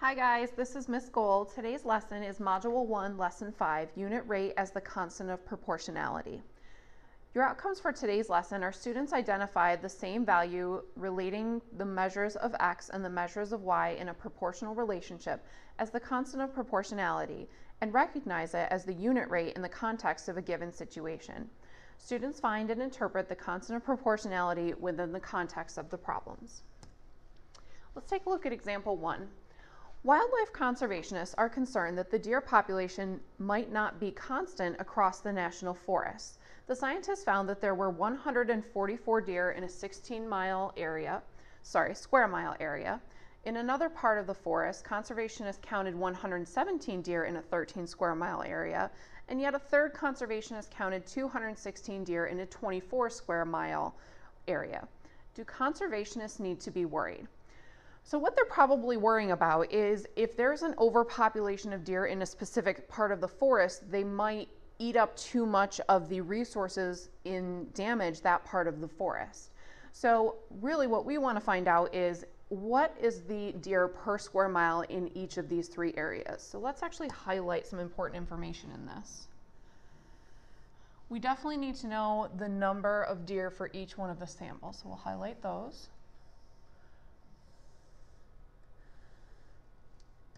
Hi guys, this is Miss Gold. Today's lesson is Module 1, Lesson 5, Unit Rate as the Constant of Proportionality. Your outcomes for today's lesson are students identified the same value relating the measures of x and the measures of y in a proportional relationship as the constant of proportionality and recognize it as the unit rate in the context of a given situation. Students find and interpret the constant of proportionality within the context of the problems. Let's take a look at example 1. Wildlife conservationists are concerned that the deer population might not be constant across the national forests. The scientists found that there were 144 deer in a 16 square mile area. In another part of the forest, conservationists counted 117 deer in a 13 square mile area, and yet a third conservationist counted 216 deer in a 24 square mile area. Do conservationists need to be worried? So what they're probably worrying about is if there's an overpopulation of deer in a specific part of the forest, they might eat up too much of the resources and damage that part of the forest. So really what we want to find out is what is the deer per square mile in each of these three areas. So let's actually highlight some important information in this. We definitely need to know the number of deer for each one of the samples. So we'll highlight those.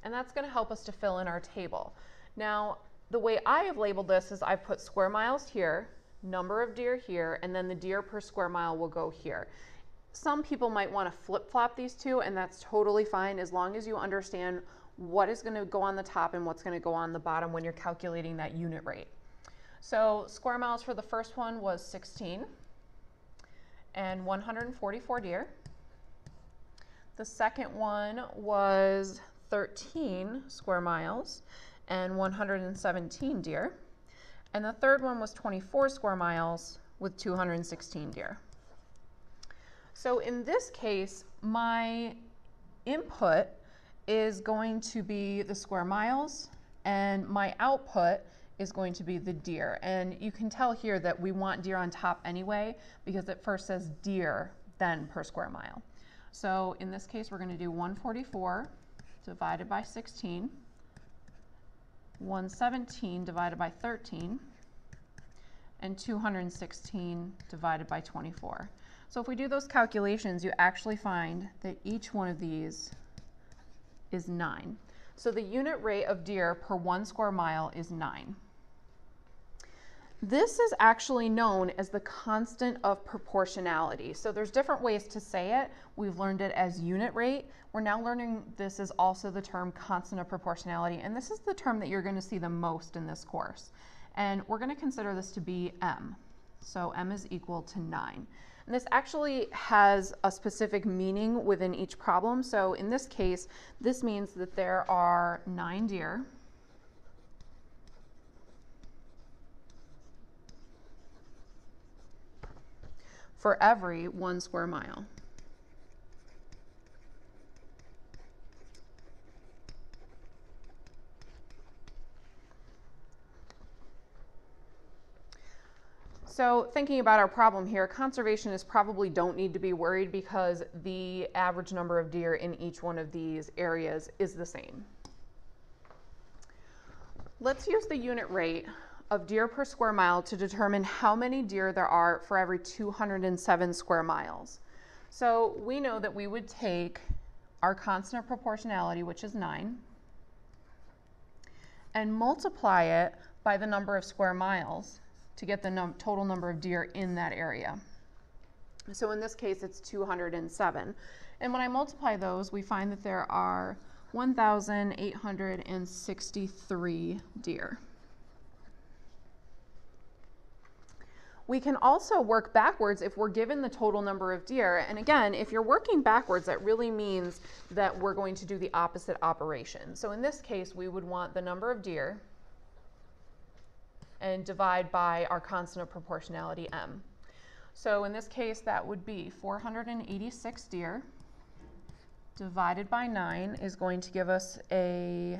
And that's going to help us to fill in our table. Now, the way I have labeled this is I put square miles here, number of deer here, and then the deer per square mile will go here. Some people might want to flip-flop these two, and that's totally fine as long as you understand what is going to go on the top and what's going to go on the bottom when you're calculating that unit rate. So square miles for the first one was 16 and 144 deer. The second one was 13 square miles and 117 deer. And the third one was 24 square miles with 216 deer. So in this case, my input is going to be the square miles and my output is going to be the deer. And you can tell here that we want deer on top anyway because it first says deer, then per square mile. So in this case, we're going to do 144 divided by 16, 117 divided by 13, and 216 divided by 24. So if we do those calculations, you actually find that each one of these is 9. So the unit rate of deer per 1 square mile is 9. This is actually known as the constant of proportionality. So there's different ways to say it. We've learned it as unit rate. We're now learning this is also the term constant of proportionality, and this is the term that you're going to see the most in this course. And we're going to consider this to be m. So m is equal to 9. And this actually has a specific meaning within each problem. So in this case, this means that there are 9 deer for every 1 square mile. So thinking about our problem here, conservationists probably don't need to be worried because the average number of deer in each one of these areas is the same. Let's use the unit rate of deer per square mile to determine how many deer there are for every 207 square miles. So we know that we would take our constant of proportionality, which is 9, and multiply it by the number of square miles to get the total number of deer in that area. So in this case, it's 207. And when I multiply those, we find that there are 1,863 deer. We can also work backwards if we're given the total number of deer. And again, if you're working backwards, that really means that we're going to do the opposite operation. So in this case, we would want the number of deer and divide by our constant of proportionality, m. So in this case, that would be 486 deer divided by 9 is going to give us a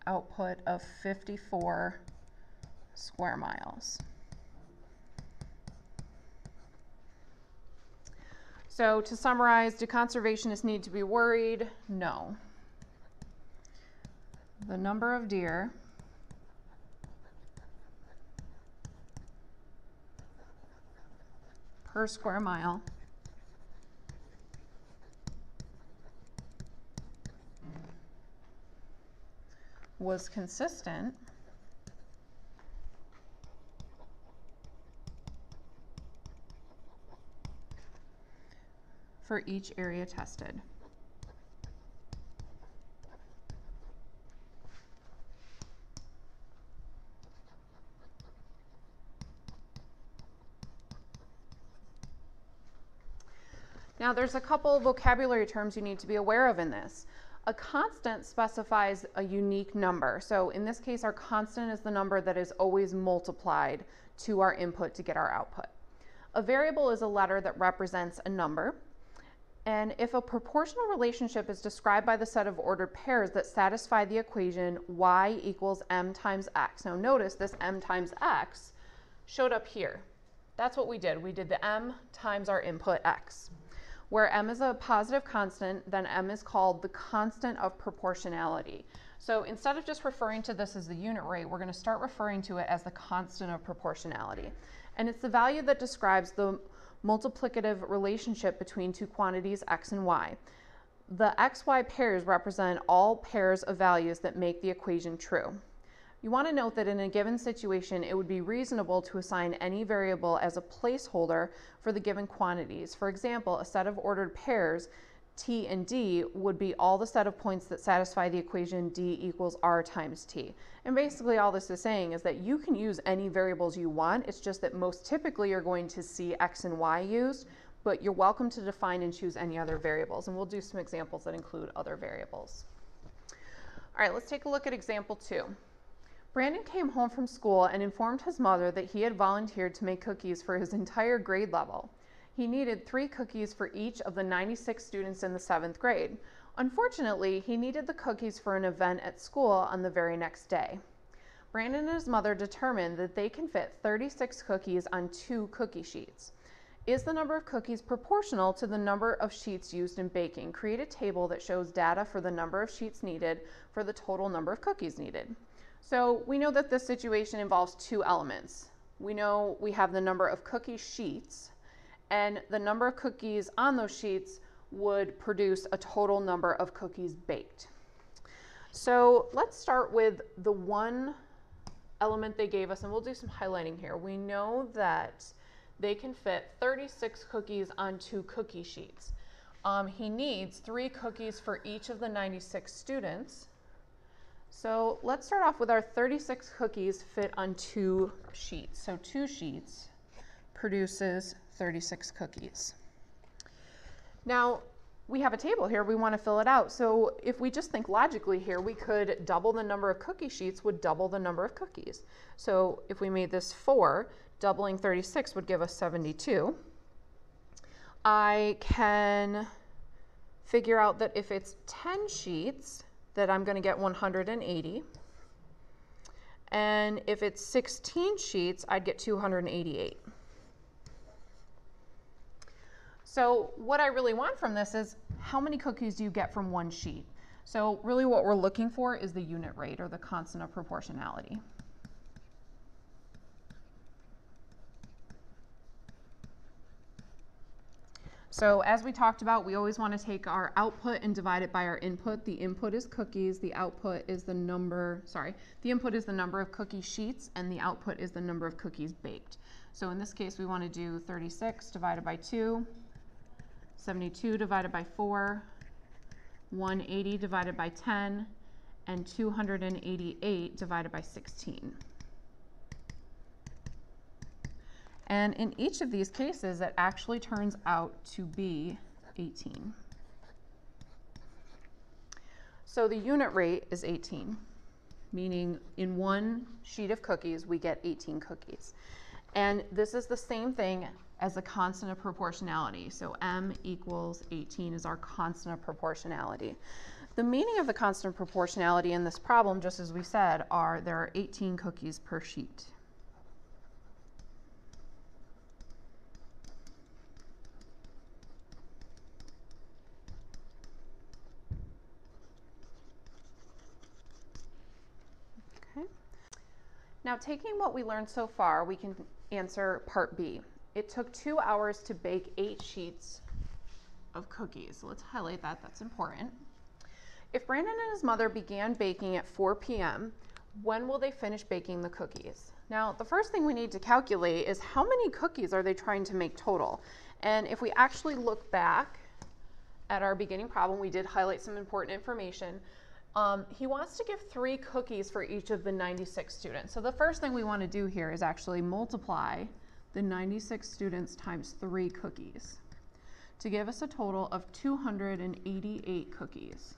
output of 54 square miles. So to summarize, do conservationists need to be worried? No. the number of deer per square mile was consistent for each area tested. Now there's a couple vocabulary terms you need to be aware of in this. A constant specifies a unique number. So in this case, our constant is the number that is always multiplied to our input to get our output. A variable is a letter that represents a number. And if a proportional relationship is described by the set of ordered pairs that satisfy the equation y equals m times x. Now notice this m times x showed up here. That's what we did. We did the m times our input x. Where m is a positive constant, then m is called the constant of proportionality. So instead of just referring to this as the unit rate, we're going to start referring to it as the constant of proportionality. And it's the value that describes the multiplicative relationship between two quantities x and y. The xy pairs represent all pairs of values that make the equation true. You want to note that in a given situation, it would be reasonable to assign any variable as a placeholder for the given quantities. For example, a set of ordered pairs, t and d, would be all the set of points that satisfy the equation d equals r times t. And basically all this is saying is that you can use any variables you want. It's just that most typically you're going to see x and y used, but you're welcome to define and choose any other variables. And we'll do some examples that include other variables. All right, let's take a look at example 2. Brandon came home from school and informed his mother that he had volunteered to make cookies for his entire grade level. He needed 3 cookies for each of the 96 students in the 7th grade. Unfortunately, he needed the cookies for an event at school on the very next day. Brandon and his mother determined that they can fit 36 cookies on 2 cookie sheets. Is the number of cookies proportional to the number of sheets used in baking? Create a table that shows data for the number of sheets needed for the total number of cookies needed. So we know that this situation involves 2 elements. We know we have the number of cookie sheets, and the number of cookies on those sheets would produce a total number of cookies baked. So let's start with the one element they gave us, and we'll do some highlighting here. We know that they can fit 36 cookies on 2 cookie sheets. He needs 3 cookies for each of the 96 students. So let's start off with our 36 cookies fit on 2 sheets. So 2 sheets produces 36 cookies. Now, we have a table here. We want to fill it out. So if we just think logically here, we could double the number of cookie sheets would double the number of cookies. So if we made this 4, doubling 36 would give us 72. I can figure out that if it's 10 sheets, that I'm going to get 180. And if it's 16 sheets, I'd get 288. So what I really want from this is how many cookies do you get from one sheet? So really what we're looking for is the unit rate, or the constant of proportionality. So as we talked about, we always want to take our output and divide it by our input. The input is cookies, the output is the number, the input is the number of cookie sheets, and the output is the number of cookies baked. So in this case, we want to do 36 divided by 2, 72 divided by 4, 180 divided by 10, and 288 divided by 16. And in each of these cases, it actually turns out to be 18. So the unit rate is 18, meaning in one sheet of cookies, we get 18 cookies. And this is the same thing as the constant of proportionality. So m equals 18 is our constant of proportionality. The meaning of the constant of proportionality in this problem, just as we said, are there are 18 cookies per sheet. Okay. Now, taking what we learned so far, we can answer part B. It took 2 hours to bake 8 sheets of cookies. So let's highlight that, that's important. If Brandon and his mother began baking at 4 p.m., when will they finish baking the cookies? Now, the first thing we need to calculate is how many cookies are they trying to make total? And if we actually look back at our beginning problem, we did highlight some important information. He wants to give 3 cookies for each of the 96 students. So the first thing we want to do here is actually multiply the 96 students times 3 cookies to give us a total of 288 cookies.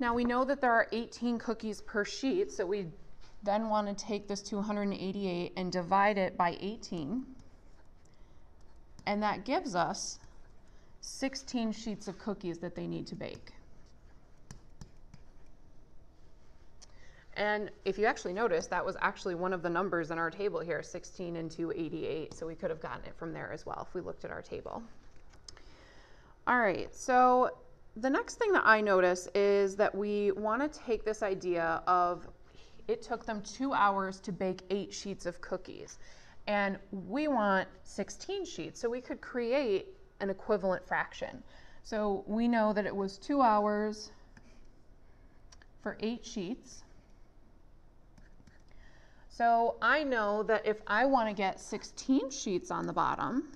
Now we know that there are 18 cookies per sheet, so we then want to take this 288 and divide it by 18, and that gives us 16 sheets of cookies that they need to bake. And if you actually notice, that was actually one of the numbers in our table here, 16 and 288, so we could have gotten it from there as well if we looked at our table. All right, so the next thing that I notice is that we want to take this idea of it took them 2 hours to bake 8 sheets of cookies, and we want 16 sheets, so we could create an equivalent fraction. So we know that it was 2 hours for 8 sheets. So I know that if I want to get 16 sheets on the bottom,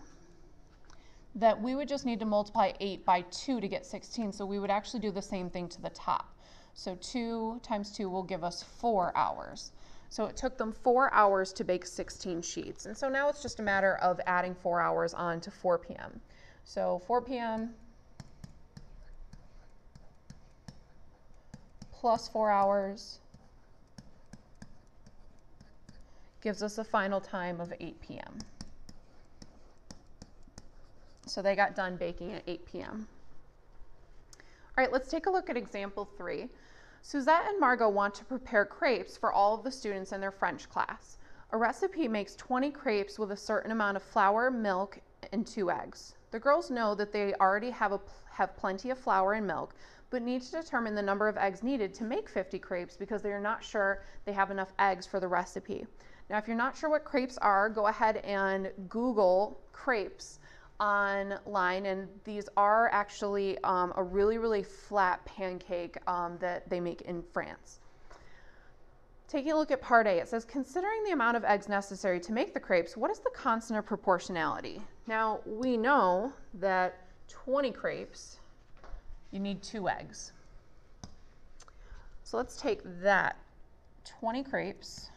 that we would just need to multiply 8 by 2 to get 16, so we would actually do the same thing to the top. So 2 times 2 will give us 4 hours. So it took them 4 hours to bake 16 sheets. And so now it's just a matter of adding 4 hours on to 4 p.m. So 4 p.m. plus 4 hours gives us a final time of 8 p.m. So they got done baking at 8 p.m. All right, let's take a look at example 3. Suzette and Margot want to prepare crepes for all of the students in their French class. A recipe makes 20 crepes with a certain amount of flour, milk, and 2 eggs. The girls know that they already have plenty of flour and milk, but need to determine the number of eggs needed to make 50 crepes because they are not sure they have enough eggs for the recipe. Now, if you're not sure what crepes are, go ahead and Google crepes online, and these are actually a really flat pancake that they make in France. Taking a look at part A, it says, considering the amount of eggs necessary to make the crepes, what is the constant of proportionality? Now, we know that 20 crepes, you need 2 eggs. So let's take that 20 crepes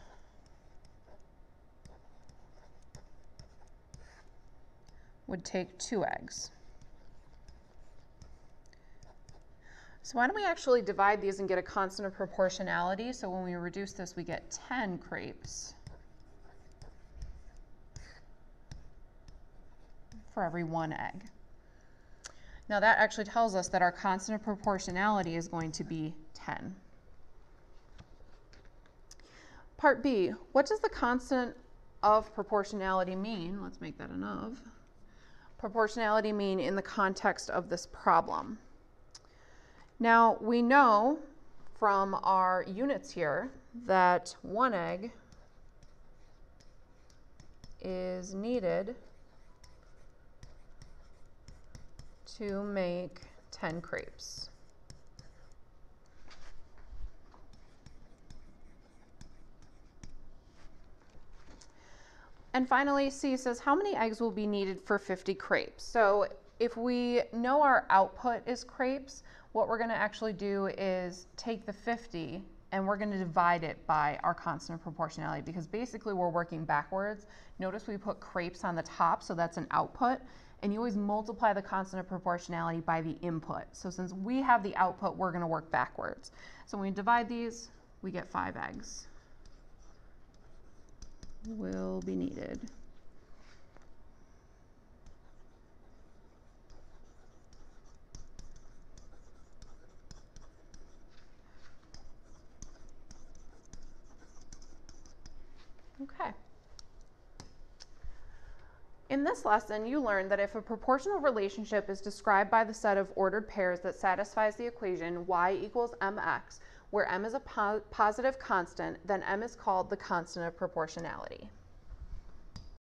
would take 2 eggs. So why don't we actually divide these and get a constant of proportionality? So when we reduce this, we get 10 crepes for every 1 egg. Now that actually tells us that our constant of proportionality is going to be 10. Part B, what does the constant of proportionality mean? Let's make that an of. Proportionality mean in the context of this problem. Now we know from our units here that 1 egg is needed to make 10 crepes. And finally, C says, how many eggs will be needed for 50 crepes? So if we know our output is crepes, what we're going to actually do is take the 50 and we're going to divide it by our constant of proportionality, because basically we're working backwards. Notice we put crepes on the top, so that's an output, and you always multiply the constant of proportionality by the input. So since we have the output, we're going to work backwards. So when we divide these, we get 5 eggs will be needed. Okay. In this lesson, you learned that if a proportional relationship is described by the set of ordered pairs that satisfies the equation y equals mx, where m is a positive constant, then m is called the constant of proportionality.